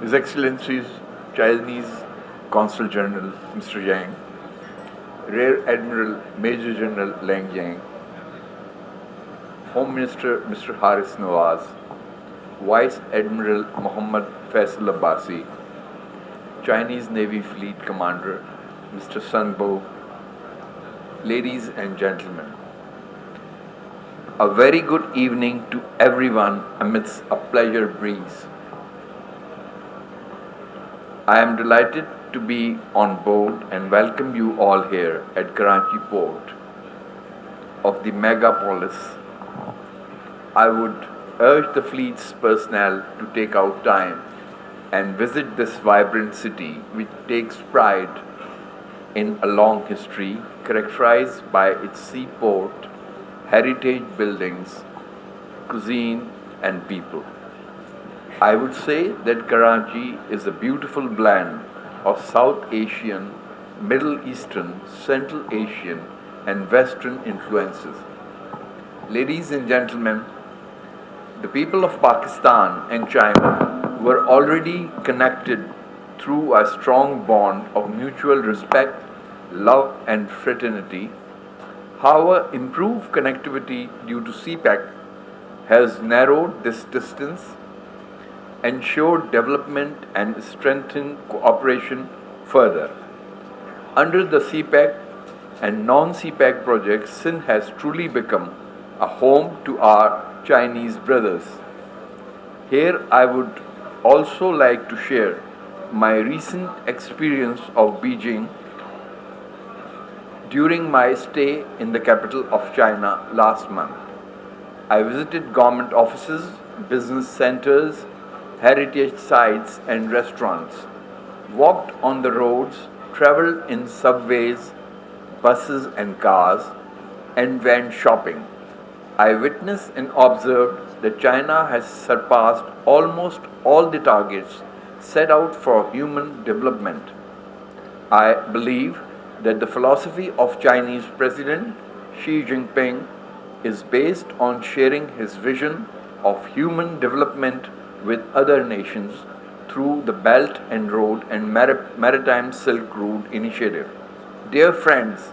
His Excellencies Chinese Consul General Mr. Yang, Rear Admiral Major General Lang Yang, Home Minister Mr. Haris Nawaz, Vice Admiral Muhammad Faisal Abbasi, Chinese Navy Fleet Commander Mr. Sun Bo, ladies and gentlemen, a very good evening to everyone amidst a pleasure breeze. I am delighted to be on board and welcome you all here at Karachi port of the megapolis. I would urge the fleet's personnel to take out time and visit this vibrant city which takes pride in a long history characterized by its seaport, heritage buildings, cuisine and people. I would say that Karachi is a beautiful blend of South Asian, Middle Eastern, Central Asian and Western influences. Ladies and gentlemen, the people of Pakistan and China were already connected through a strong bond of mutual respect, love and fraternity. However, improved connectivity due to CPEC has narrowed this distance, ensured development and strengthened cooperation further. Under the CPEC and non-CPEC projects, Sindh has truly become a home to our Chinese brothers. Here I would also like to share my recent experience of Beijing during my stay in the capital of China last month. I visited government offices, business centers, heritage sites and restaurants, walked on the roads, traveled in subways, buses and cars, and went shopping. I witnessed and observed that China has surpassed almost all the targets set out for human development. I believe that the philosophy of Chinese President Xi Jinping is based on sharing his vision of human development with other nations through the Belt and Road and Maritime Silk Route initiative. Dear friends,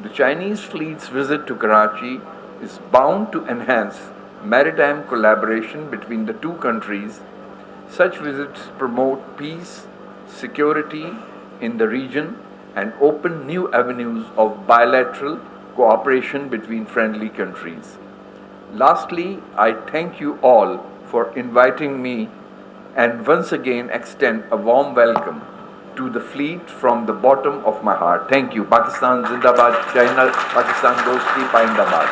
the Chinese fleet's visit to Karachi is bound to enhance maritime collaboration between the two countries. Such visits promote peace, security in the region and open new avenues of bilateral cooperation between friendly countries. Lastly, I thank you all for inviting me and once again extend a warm welcome to the fleet from the bottom of my heart. Thank you. Pakistan Zindabad, China, Pakistan Dosti, Paindabad.